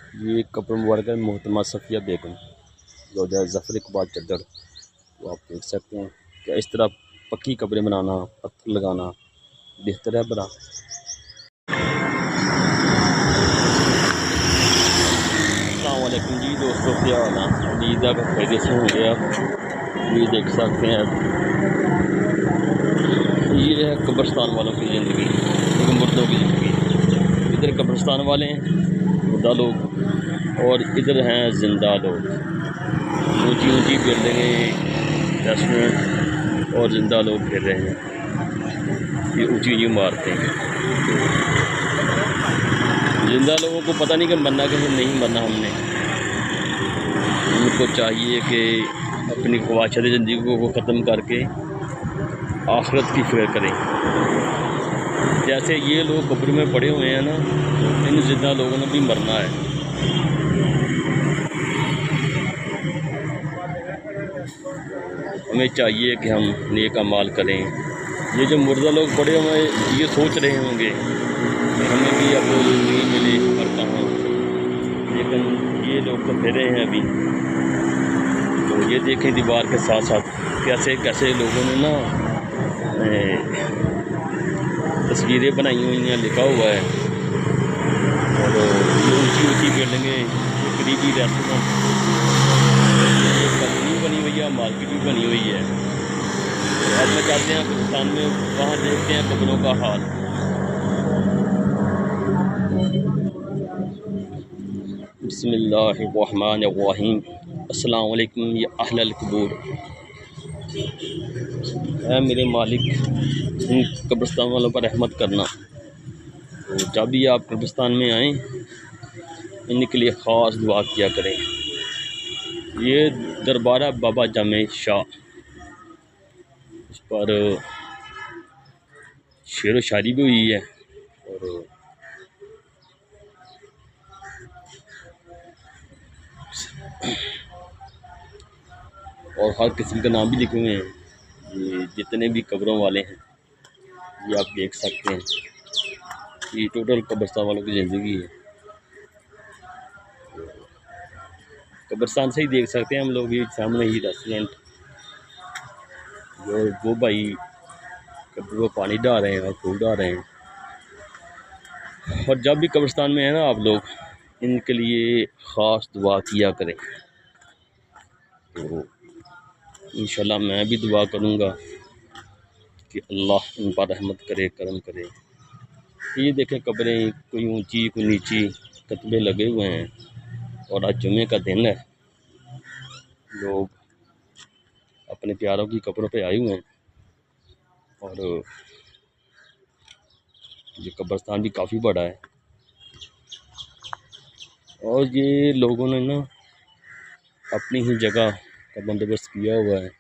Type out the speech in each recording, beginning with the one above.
ये कब्र मुबारक है मोहतरमा सफ़िया बेगम रोजा ज़फ़र इकबाल चद्दर। तो आप देख सकते हैं कि इस तरह पक्की कब्रें बनाना, पत्थर लगाना बेहतर है बड़ा। अस्सलाम वालेकुम जी दोस्तों, क्या हाल है? उम्मीद है कि खैरियत से होंगे आप। ये देख सकते हैं ये है कब्रिस्तान वालों की ज़िंदगी, एक मुर्दों की ज़िंदगी। इधर कब्रिस्तान वाले हैं मुर्दा लोग, और इधर हैं ज़िंदा लोग। ऊंची ऊंची बिल्डिंगें, रेस्टोरेंट और ज़िंदा लोग फिर रहे हैं। ये ऊंची ऊंची इमारतें। ज़िंदा लोगों को पता नहीं कि मरना कि नहीं मरना। हमने उनको चाहिए कि अपनी ख्वाहिशात ज़िंदगी को ख़त्म करके आखिरत की फिक्र करें। जैसे ये लोग कब्र में पड़े हुए हैं ना, इन ज़िंदा लोगों ने भी मरना है। हमें चाहिए कि हम नेक अमाल करें। ये जो मुर्दा लोग पड़े हुए हैं ये सोच रहे होंगे कि हमें भी अब नहीं मिले और कहाँ, लेकिन ये लोग तो फिर रहे हैं अभी। तो ये देखें दीवार के साथ साथ कैसे कैसे लोगों ने ना तस्वीरें बनाई हुई हैं, लिखा हुआ है। और ये ऊंची ऊंची बिल्डिंगें, करीबी रेस्टोरेंट, ये कंपनी बनी हुई है, मार्केट भी बनी हुई है। तो अब मैं चाहते हैं पाकिस्तान में, वहाँ देखते हैं कब्रों का हाल। बिस्मिल्लाहिर्रहमानिर्रहीम। अस्सलाम वालेकुम या अहलल कुबूर। ऐ मेरे मालिक, इन कब्रिस्तान वालों पर रहमत करना। तो जब भी आप कब्रिस्तान में आएँ इनके लिए ख़ास दुआ किया करें। ये दरबारा बाबा जामे शाह, उस पर शेर व शायरी भी हुई है और हर किस्म का नाम भी लिखे हुए हैं। ये जितने भी कब्रों वाले हैं ये आप देख सकते हैं। ये टोटल कब्रिस्तान वालों की ज़िंदगी है। कब्रिस्तान से ही देख सकते हैं हम लोग। ये सामने ही रेस्टोरेंट, जो वो भाई कब्र को पानी डाल रहे हैं और फूल डाल रहे हैं। और जब भी कब्रिस्तान में है ना आप लोग, इनके लिए ख़ास दुआ किया करें। तो इंशाल्लाह मैं भी दुआ करूँगा कि अल्लाह इन पर रहमत करे, करम करे। ये देखें कब्रें, कोई ऊंची कोई नीची, कतबे लगे हुए हैं। और आज जुमे का दिन है, लोग अपने प्यारों की कब्रों पे आए हुए हैं। और ये कब्रिस्तान भी काफ़ी बड़ा है। और ये लोगों ने ना अपनी ही जगह का बंदोबस्त किया हुआ है,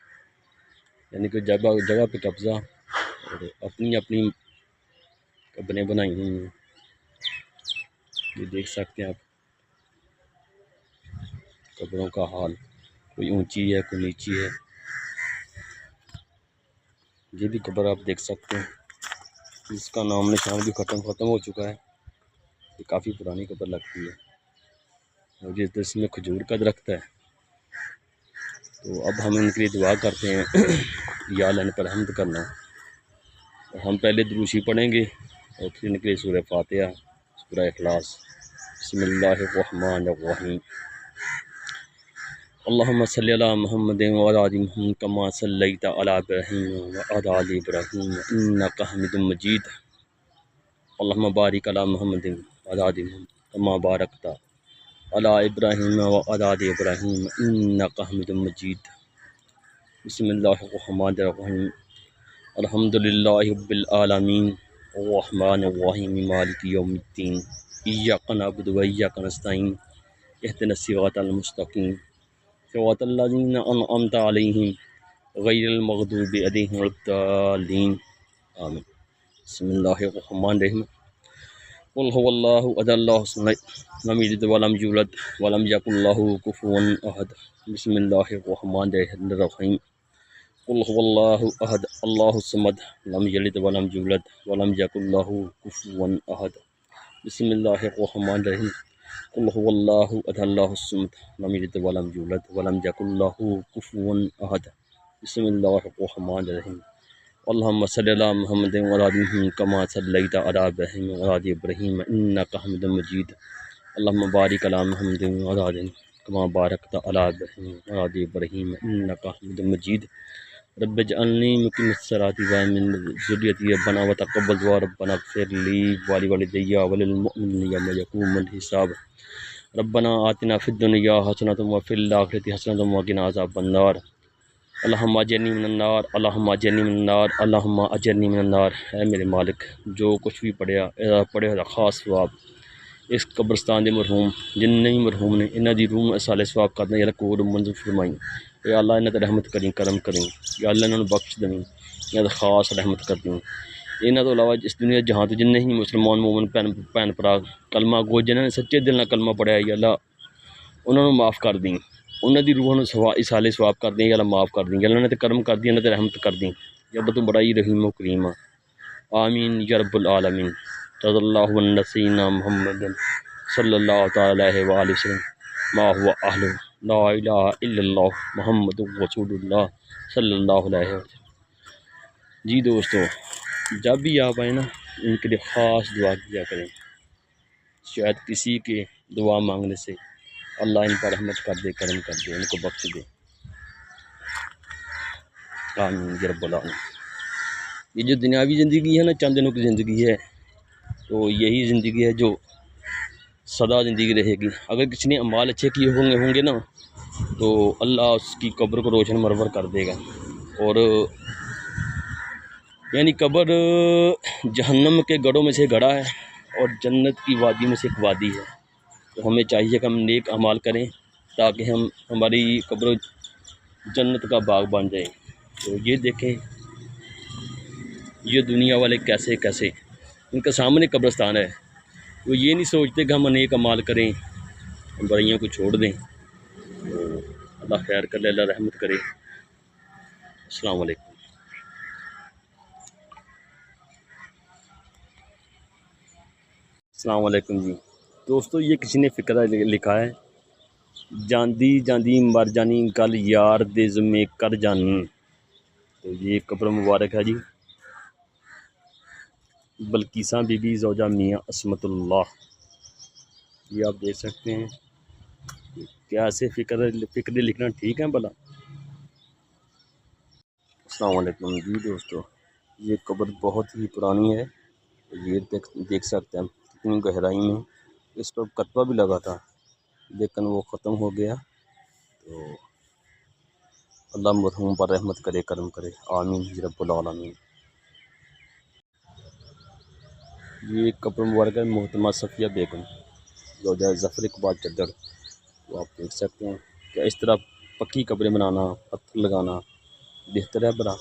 यानी कि जगह जगह पे कब्ज़ा, और अपनी अपनी कब्रें बनाई हुई हैं। ये देख सकते हैं आप कब्रों का हाल। कोई ऊंची है, कोई नीची है। ये भी कब्र आप देख सकते हैं, इसका नाम निशान भी ख़त्म हो चुका है। ये काफ़ी पुरानी कब्र लगती है। और ये इसमें खजूर का दरख्त है। तो अब हम इनके लिए दुआ करते हैं या अल्लाह इन पर रहमत करना। और हम पहले दुरूशी पढ़ेंगे और फिर इनके लिए सूरह फातिहा, सूरह इखलास। बिस्मिल्लाहिर्रहमानिर्रहीम। अल्लाहुम्मा सल्लि अला मुहम्मदिन व अला आलि मुहम्मद कमा सल्लैता अला इब्राहीम व अला आलि इब्राहीम इन्नका हमीदुम मजीद। अल्लाहुम्मा बारिक अला मुहम्मदिन व अला आलि मुहम्मद कमा बारकता अला इब्राहीम व अला आलि इब्राहीम इन्नका हमीदुम मजीद। बिस्मिल्लाहिर्रहमानिर्रहीम। अल्हम्दुलिल्लाहि रब्बिल आलमीन अर्रहमानिर्रहीम मालिकि यौमिद्दीन इय्याका नअबुदु व इय्याका नस्तईन इहदिनस सिरातल मुस्तकीम सिरातल लज़ीना अनअमता अलैहिम गैरिल मग़दूबि अलैहिम वलद्दाल्लीन आमीन। बिस्मिल्लाहिर्रहमानिर्रहीम। कुल हुवल्लाहु अहद अल्लाहु समद लम यलिद व लम यूलद व लम यकुल लहू कुफुवन अहद। बिस्मिल्लाहिर्रहमानिर्रहीम। कुल हुवल्लाहु अहद अल्लाहु समद लम यलिद व लम यूलद व लम यकुल लहू कुफुवन अहद। बिस्मिल्लाहिर्रहमानिर्रहीम। कुल हुवल्लाहु अहद अल्लाहुस समद लम यलिद वलम यूलद वलम यकुल लहू कुफुवन अहद। बिस्मिल्लाहिर रहमानिर रहीम। अल्लाहुम्मा सल्लि अला मुहम्मदिन व अला आलि मुहम्मद कमा सल्लैता अला इब्राहीम व अला आलि इब्राहीम इन्नका हमीदुम मजीद। अल्लाहुम्मा बारिक अला मुहम्मदिन व अला आलि कमा बारकता अला इब्राहीम व अला आलि इब्राहीम इन्नका हमीदुम मजीद। रब्बिजअलनी मुक़ीमस्सलाति व मिन ज़ुर्रिय्यती रब्बना व तक़ब्बल दुआ रब्बना इग़फ़िर ली व लिवालिदैया व लिल मुमिनीना यौमा यक़ूमुल हिसाब। रब्बना आतिना फ़िद्दुनिया हसनतम व फ़िल आख़िरति हसनतम व क़िना अज़ाबन्नार। अल्लाहुम्मा अजिरनी मिनन्नार, अल्लाहुम्मा अजिरनी मिनन्नार, अल्लाहुम्मा अजिरनी मिनन्नार। ऐ मेरे मालिक, जो कुछ भी पढ़े ख़ास सवाब इस कब्रस्तान के मरहूम जिन्ने भी मरहूम ने इन्हों की रूह साले सवाब करना या कोड मंजूर फरमाई। या अल्लाह इन्हों पर रहमत करी, करम करी, या अल्लाह इन्होंने बख्श देवी, इन्हों खास रहमत कर दी। इन्हों तो अलावा इस दुनिया जहाँ तो जिन्ने ही मुसलमान मोमन भैन भरा कलमा गो जिन्होंने सच्चे दिल नाल कलमा पढ़िया, या अल्लाह उन्होंने माफ़ कर दी, उन्होंने रूह इसाले सवाब कर दी, या अल्लाह माफ़ कर दी, या अल्लाह ने करम कर दी, इन्हों पर रहमत कर दी। या अल्लाह तू बड़ा ही रहीम व करीम आ। आमीन या रब्बुल आलमीन। सल्लल्लाहु अलैहि सय्यिदना मुहम्मद सल्लल्लाहु तआला अलैहि व आलिहि वसल्लम मा हुवा अहलु ला इलाहा इल्लल्लाह मुहम्मदुर रसूलुल्लाह सल्लल्लाहु अलैहि वसल्लम। जी दोस्तों, जब भी आप आए ना, इनके लिए ख़ास दुआ किया करें। शायद किसी के दुआ मांगने से अल्लाह इन पर रहमत कर दे, करम कर दे, इनको बख्श दे। आमीन या रब्बुल आलमीन। ये जो दुनियावी ज़िंदगी है ना, चंद दिनों की ज़िंदगी है, तो यही ज़िंदगी है जो सदा ज़िंदगी रहेगी। अगर किसी ने अमाल अच्छे किए होंगे ना, तो अल्लाह उसकी कब्र को रोशन मरवर कर देगा। और यानी कब्र जहन्नम के गढ़ों में से गढ़ा है और जन्नत की वादी में से एक वादी है। तो हमें चाहिए कि हम नेक अमाल करें ताकि हमारी कब्र जन्नत का बाग बन जाए। तो ये देखें, ये दुनिया वाले कैसे कैसे इनके सामने कब्रस्तान है, वो ये नहीं सोचते कि हम नेक अमाल करें, हम बुराइयों को छोड़ दें। तो अल्लाह खैर कर ले, अल्लाह रहमत करे। अस्सलाम वालेकुम। अस्सलाम वालेकुम जी दोस्तों, ये किसी ने फ़िक्रा लिखा है, जांदी जांदी मर जानी गल यार दे ज़िम्मे कर जानी। तो ये कब्र मुबारक है जी, बल्किसा बीबी ज़ौजा मियाँ असमतुल्लाह। ये आप देख सकते हैं। क्या ऐसे फ़िक्रे लिखना ठीक है भला? अस्सलाम वालेकुम जी दोस्तों, ये कब्र बहुत ही पुरानी है। ये देख सकते हैं कितनी गहराई में। इस पर कतबा भी लगा था, लेकिन वो ख़त्म हो गया। तो अल्लाह मरहूम पर रहमत करे, करम करे। आमीन या रब्बुल आलमीन। ये कब्र मुबारक है मोहतरमा सफ़िया बेगम ज़ौजा ज़फ़र इक़बाल चद्दर। तो आप देख सकते हैं कि इस तरह पक्की कब्रें बनाना, पत्थर लगाना बेहतर है भला।